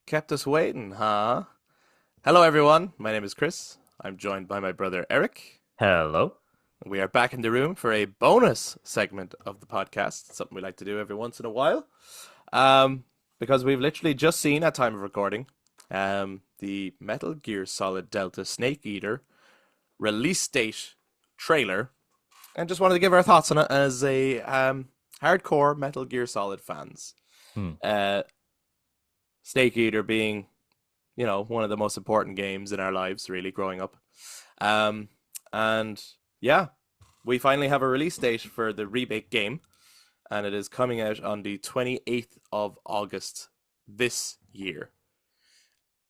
Kept us waiting, huh? Hello, everyone. My name is Chris. I'm joined by my brother Eric. Hello. We are back in the room for a bonus segment of the podcast, something we like to do every once in a while. Because we've literally just seen at time of recording, the Metal Gear Solid Delta Snake Eater release date trailer, and just wanted to give our thoughts on it as a hardcore Metal Gear Solid fans. Hmm. Uh, Snake Eater being one of the most important games in our lives, really, growing up. Um, and yeah, we finally have a release date for the remake game, and it is coming out on the 28th of August this year.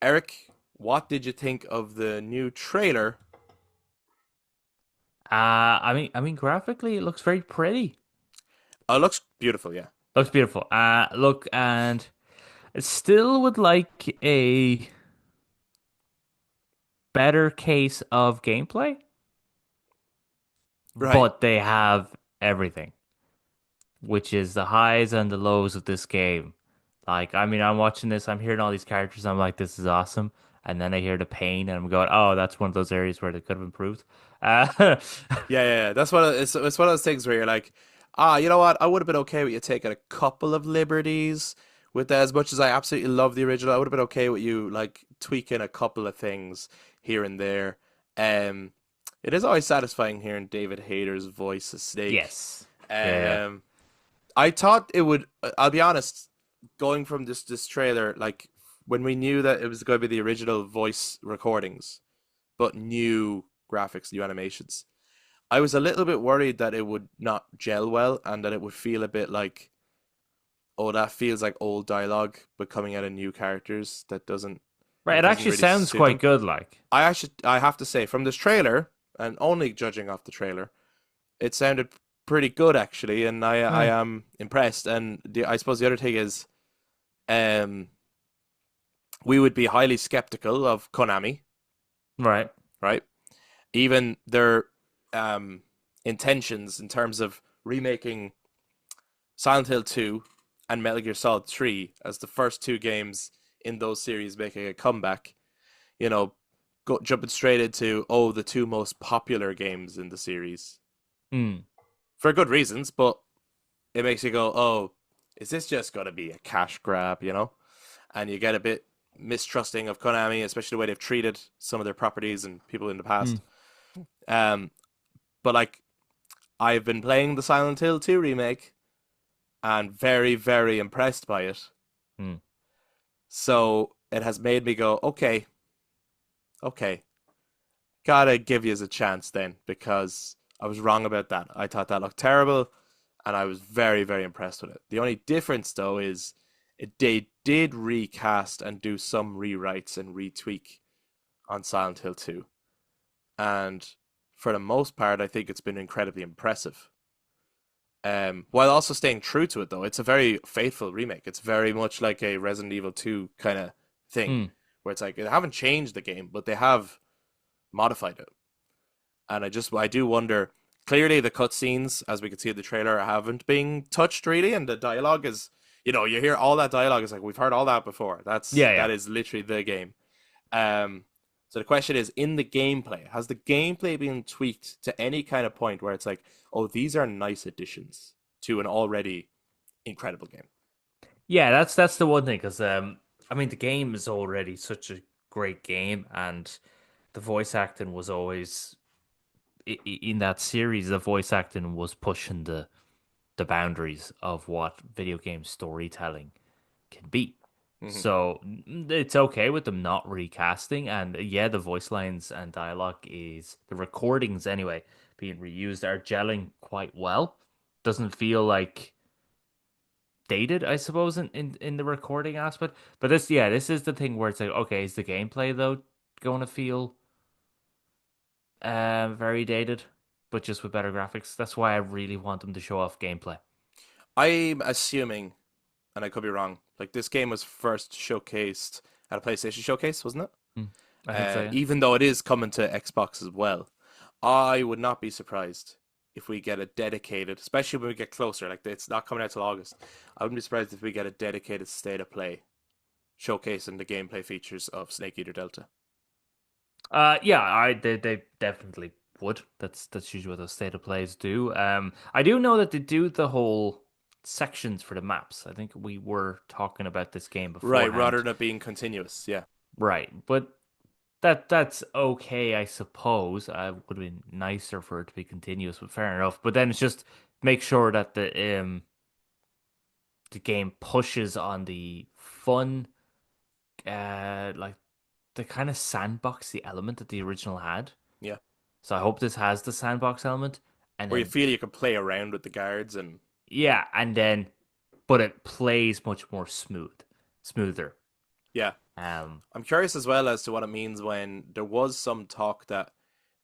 Eric, what did you think of the new trailer? I mean, graphically, it looks very pretty. Oh, it looks beautiful, yeah. Looks beautiful. Look, and it still would like a better case of gameplay, Right. but they have everything, which is the highs and the lows of this game. Like, I mean, I'm watching this, I'm hearing all these characters, I'm like, this is awesome. And then I hear the pain, and I'm going, oh, that's one of those areas where they could have improved. Uh, Yeah. That's what it's one of those things where you're like, you know what? I would have been okay with you taking a couple of liberties with that. As much as I absolutely love the original, I would have been okay with you like tweaking a couple of things here and there. Um, it is always satisfying hearing David Hayter's voice as Snake. yes. Yeah. Um, I thought it would. I'll be honest. Going from this trailer, like when we knew that it was going to be the original voice recordings, but new graphics, new animations. I was a little bit worried that it would not gel well and that it would feel a bit like, oh, that feels like old dialogue, but coming out of new characters that doesn't Right, it doesn't actually really sounds suit quite them. good, like. I have to say from this trailer, and only judging off the trailer, it sounded pretty good actually, and I Right. am impressed. And I suppose the other thing is, um, we would be highly skeptical of Konami, Right. right? Even their intentions in terms of remaking Silent Hill 2 and Metal Gear Solid 3 as the first two games in those series making a comeback, you know, jumping straight into, oh, the two most popular games in the series Hmm. for good reasons, but it makes you go, oh, is this just going to be a cash grab, And you get a bit mistrusting of Konami, especially the way they've treated some of their properties and people in the Hmm. past. Um, but like, I've been playing the Silent Hill 2 remake and very, very impressed by it. Hmm. So it has made me go, okay, gotta give you a chance then because I was wrong about that. I thought that looked terrible, and I was very, very impressed with it. The only difference though is they did recast and do some rewrites and retweak on Silent Hill 2, and for the most part, I think it's been incredibly impressive. While also staying true to it, though, it's a very faithful remake. It's very much like a Resident Evil 2 kind of thing, Hmm. where it's like they haven't changed the game, but they have modified it. And I do wonder. Clearly, the cutscenes, as we can see in the trailer, haven't been touched really, and the dialogue is, you hear all that dialogue. It's like we've heard all that before. Yeah, That yeah. is literally the game. Um, so the question is, in the gameplay, has the gameplay been tweaked to any kind of point where it's like, oh, these are nice additions to an already incredible game? Yeah, that's the one thing because I mean the game is already such a great game and the voice acting was always in that series the voice acting was pushing the boundaries of what video game storytelling can be. Hmm. So it's okay with them not recasting and yeah, the voice lines and dialogue is the recordings anyway being reused are gelling quite well. Doesn't feel like dated, I suppose, in the recording aspect. But this, yeah, this is the thing where it's like, okay, is the gameplay though going to feel very dated, but just with better graphics? That's why I really want them to show off gameplay. I'm assuming, and I could be wrong, like this game was first showcased at a PlayStation showcase, wasn't it? Hmm. I think so, yeah. Even though it is coming to Xbox as well. I would not be surprised if we get a dedicated, especially when we get closer. Like it's not coming out till August. I wouldn't be surprised if we get a dedicated state of play showcasing the gameplay features of Snake Eater Delta. Yeah, they definitely would. That's usually what those state of plays do. I do know that they do the whole sections for the maps. I think we were talking about this game Right, rather beforehand. than it being continuous. Yeah. Right, but that's okay, I suppose. Would have been nicer for it to be continuous, but fair enough. But then it's just make sure that the game pushes on the fun, like the kind of sandboxy element that the original had. Yeah. So I hope this has the sandbox element, and Where you then feel you can play around with the guards and yeah, and then but it plays much more smoother. yeah. Um, I'm curious as well as to what it means when there was some talk that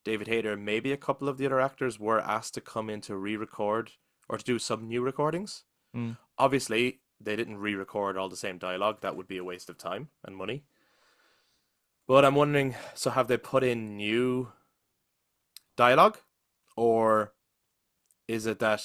David Hayter and maybe a couple of the other actors were asked to come in to re-record or to do some new recordings. mm. Obviously, they didn't re-record all the same dialogue. That would be a waste of time and money. But I'm wondering, so have they put in new dialogue, or is it that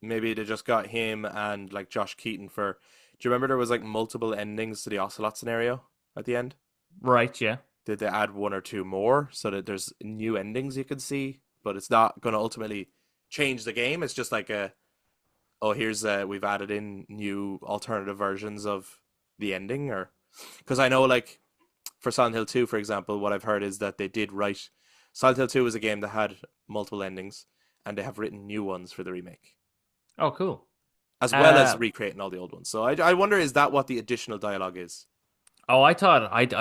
maybe they just got him and like Josh Keaton for? Do you remember there was like multiple endings to the Ocelot scenario at the end? Right, yeah. Did they add one or two more so that there's new endings you can see, but it's not going to ultimately change the game? It's just like a, oh, here's we've added in new alternative versions of the ending, or because I know like for Silent Hill 2, for example, what I've heard is that they did write. Silent Hill 2 was a game that had multiple endings, and they have written new ones for the remake, Oh, cool. as well as Uh, recreating all the old ones. So I wonder, is that what the additional dialogue is? oh, I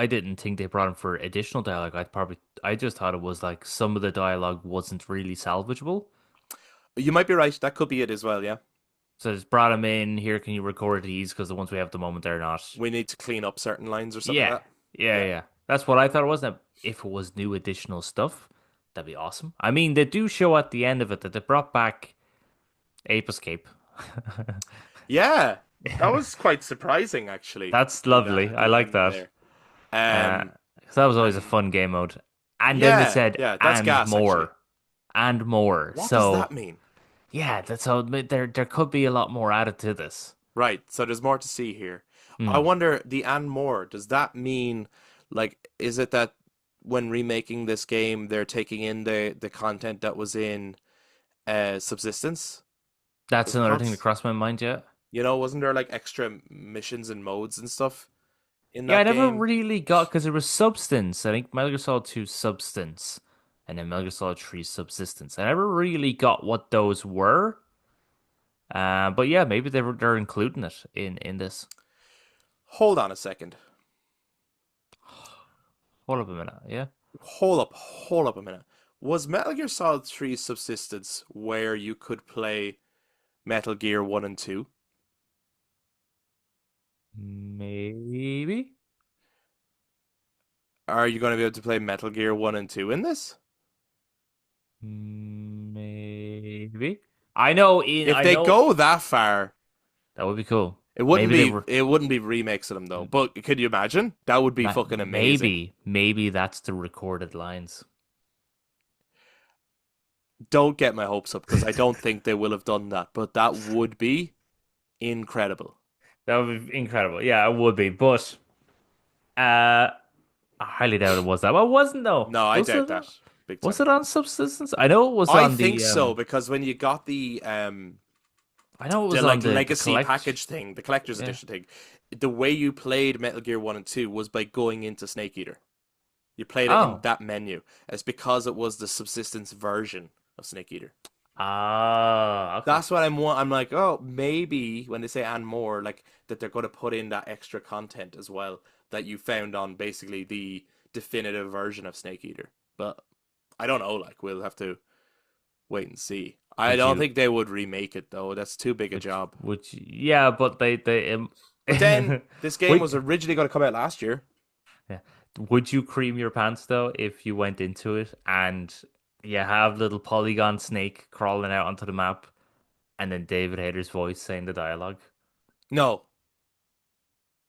didn't think they brought him for additional dialogue. I just thought it was like some of the dialogue wasn't really salvageable. You might be right. That could be it as well, yeah. So just brought him in. Here, can you record these? Because the ones we have at the moment, they're not. We need to clean up certain lines or something Yeah, like that. yeah, Yeah. yeah. That's what I thought it was. Now, if it was new additional stuff, that'd be awesome. I mean, they do show at the end of it that they brought back Ape Escape. Yeah. That was quite surprising actually That's in lovely. that I the like ending that. there. 'Cause that was always a And fun game mode. And then they yeah, said, yeah, that's and gas actually. more, and more. What does So that mean? yeah, that's how there could be a lot more added to this. Right, so there's more to see here. I Hmm. wonder the and more, does that mean like is it that when remaking this game they're taking in the content that was in Subsistence? That's Does it another thing that count? crossed my mind yet. You know, wasn't there like extra missions and modes and stuff in Yeah, I that never game? really got because it was Substance. I think Metal Gear Solid 2 Substance, and then Metal Gear Solid 3 Subsistence. I never really got what those were. But yeah, maybe they're including it in this. Hold on a second. Hold up a minute, yeah. Hold up a minute. Was Metal Gear Solid 3 Subsistence where you could play Metal Gear 1 and 2? Maybe. Are you going to be able to play Metal Gear 1 and 2 in this? Maybe. I know in If I they know go that far, that would be cool. it wouldn't Maybe they be were it wouldn't be remakes of them though. But could you imagine? That would be fucking amazing. maybe that's the recorded lines. Don't get my hopes up because I don't think they will have done that, but that would be incredible. That would be incredible. Yeah, it would be. But I highly doubt it was that. Well, it wasn't though. No, I doubt that big Was time. it on Subsistence? I know it was I on think the so because when you got I know it the was on like the legacy collect. package thing, the collector's Yeah. edition thing, the way you played Metal Gear 1 and 2 was by going into Snake Eater. You played it in Oh. that menu. It's because it was the subsistence version of Snake Eater. Ah, okay. That's what I'm like, oh, maybe when they say and more, like that they're going to put in that extra content as well that you found on basically the definitive version of Snake Eater. But I don't know, like we'll have to wait and see. I Would don't you think they would remake it though. That's too big a would job. yeah, but they But then this game was would originally going to come out last year. yeah. Would you cream your pants though if you went into it and you have little polygon snake crawling out onto the map and then David Hayter's voice saying the dialogue? No,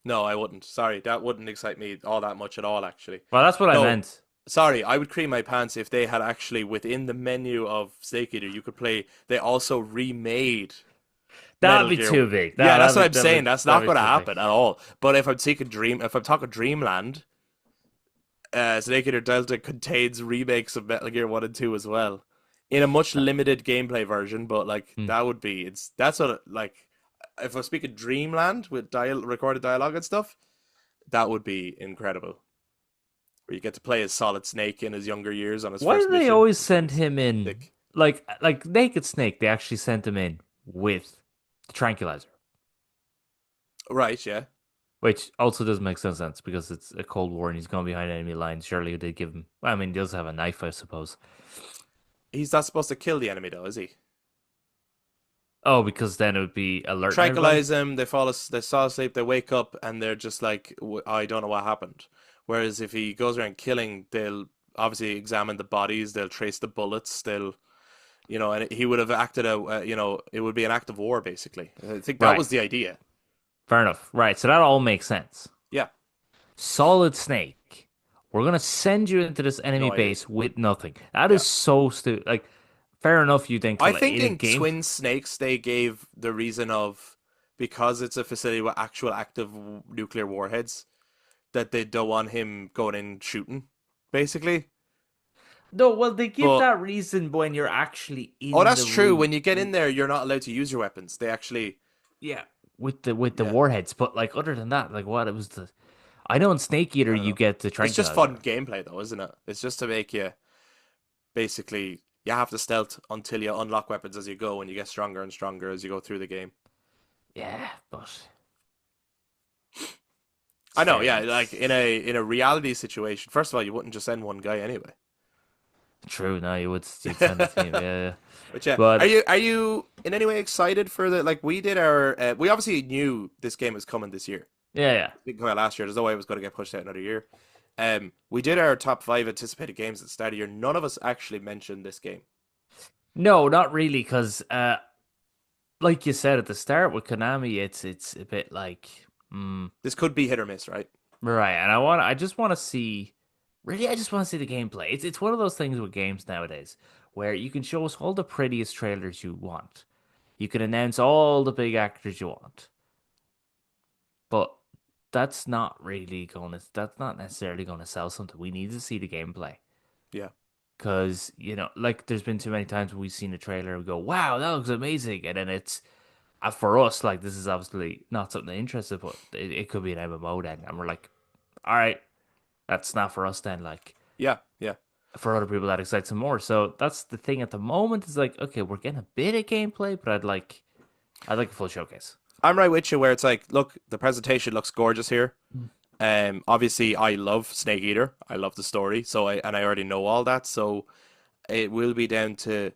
no, I wouldn't. Sorry, that wouldn't excite me all that much at all, actually. Well, that's what I No, meant. sorry, I would cream my pants if they had actually within the menu of Snake Eater you could play. They also remade That'd Metal be Gear. too big. Yeah, that's what I'm That'd saying. be, That's not that'd be going to too big. happen at all. But if I'm talking Dreamland, Snake Eater Delta contains remakes of Metal Gear 1 and 2 as well, in a much That- limited gameplay version. But like hmm. that would be that's what like if I speak of Dreamland with recorded dialogue and stuff, that would be incredible. Where you get to play as Solid Snake in his younger years on his Why first do they mission. always send him in Sick. like Naked Snake? They actually sent him in with the tranquilizer, Right, yeah. which also doesn't make some sense because it's a Cold War and he's gone behind enemy lines. Surely they give him. I mean, he does have a knife, I suppose. He's not supposed to kill the enemy though, is he? Oh, because then it would be alert everybody. Tranquilize them, they fall asleep, they wake up, and they're just like, I don't know what happened. Whereas if he goes around killing, they'll obviously examine the bodies, they'll trace the bullets, and he would have acted it would be an act of war basically. I think that Right. was the idea. Fair enough. Right. So that all makes sense. Yeah, Solid Snake. We're gonna send you into this enemy no idea. base with nothing. That Yeah, is so stupid. Like, fair enough. You then I kill it think in a in game. Twin Snakes they gave the reason of because it's a facility with actual active nuclear warheads that they don't want him going in shooting, basically. No, well, they give But that reason when you're actually oh, in that's the true. room. When you get in there, you're not allowed to use your weapons. They actually, Yeah, with the yeah, warheads. But like, other than that, like, what it was the. I know in Snake Eater I don't you know. get the It's just fun tranquilizer. gameplay, though, isn't it? It's just to make you basically you have to stealth until you unlock weapons as you go, and you get stronger and stronger as you go through the game. Yeah, but I know, fair. yeah. Like in a reality situation, first of all, you wouldn't just send one guy anyway. True. No, you'd send a team. Yeah, yeah. But yeah, are But you in any way excited for the like we did our we obviously knew this game was coming this year. yeah, yeah. It came out last year. There's no way it was going to get pushed out another year. We did our top 5 anticipated games at the start of the year. None of us actually mentioned this game. No, not really, because like you said at the start with Konami, it's a bit like This could be hit or miss, right? right, and I just want to see, really, I just want to see the gameplay. It's one of those things with games nowadays where you can show us all the prettiest trailers you want, you can announce all the big actors you want, but that's not necessarily gonna sell something. We need to see the gameplay. Yeah. Because, like there's been too many times we've seen a trailer and we go, wow, that looks amazing. And then it's, for us, like, this is obviously not something that interests us, but it could be an MMO then. And we're like, all right, that's not for us then. Like, Yeah, yeah. for other people, that excites them more. So that's the thing at the moment is like, okay, we're getting a bit of gameplay, but I'd like a full showcase. I'm right with you where it's like, look, the presentation looks gorgeous here. Obviously I love Snake Eater. I love the story. I already know all that. So it will be down to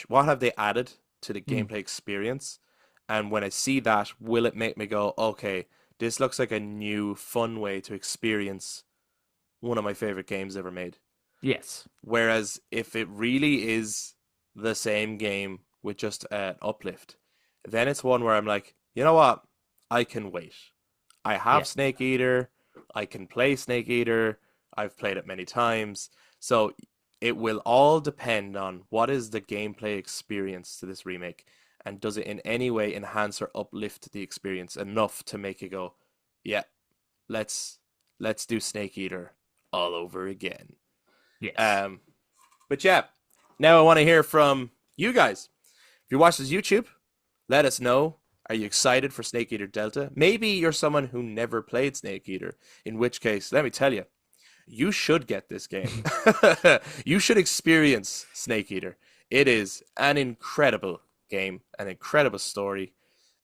what have they added to the Mm. gameplay experience? And when I see that, will it make me go, okay, this looks like a new fun way to experience one of my favorite games ever made. Yes. Whereas if it really is the same game with just an uplift, then it's one where I'm like, you know what? I can wait. I have Yeah. Snake Eater. I can play Snake Eater. I've played it many times. So it will all depend on what is the gameplay experience to this remake, and does it in any way enhance or uplift the experience enough to make you go, yeah, let's do Snake Eater all over again. Yes. But yeah, now I want to hear from you guys. If you watch this YouTube, let us know. Are you excited for Snake Eater Delta? Maybe you're someone who never played Snake Eater, in which case, let me tell you, you should get this game. You should experience Snake Eater. It is an incredible game, an incredible story,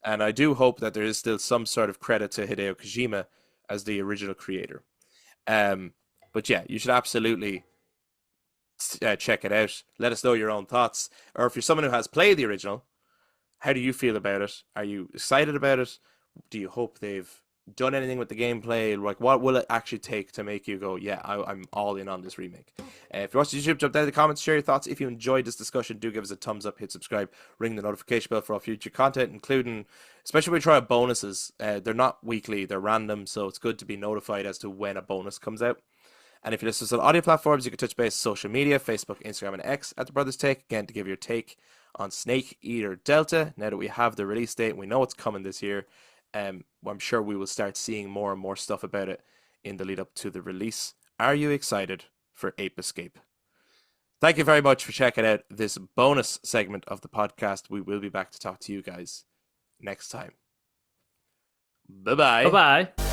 and I do hope that there is still some sort of credit to Hideo Kojima as the original creator. But yeah, you should absolutely check it out. Let us know your own thoughts. Or if you're someone who has played the original, how do you feel about it? Are you excited about it? Do you hope they've done anything with the gameplay? Like, what will it actually take to make you go, yeah, I'm all in on this remake? If you watch the YouTube, jump down in the comments, share your thoughts. If you enjoyed this discussion, do give us a thumbs up, hit subscribe, ring the notification bell for all future content, including, especially when we try out bonuses. They're not weekly, they're random, so it's good to be notified as to when a bonus comes out. And if you listen to audio platforms, you can touch base social media, Facebook, Instagram, and X at The Brothers Take, again, to give your take on Snake Eater Delta. Now that we have the release date, we know it's coming this year. I'm sure we will start seeing more and more stuff about it in the lead up to the release. Are you excited for Ape Escape? Thank you very much for checking out this bonus segment of the podcast. We will be back to talk to you guys next time. Bye-bye. Bye-bye.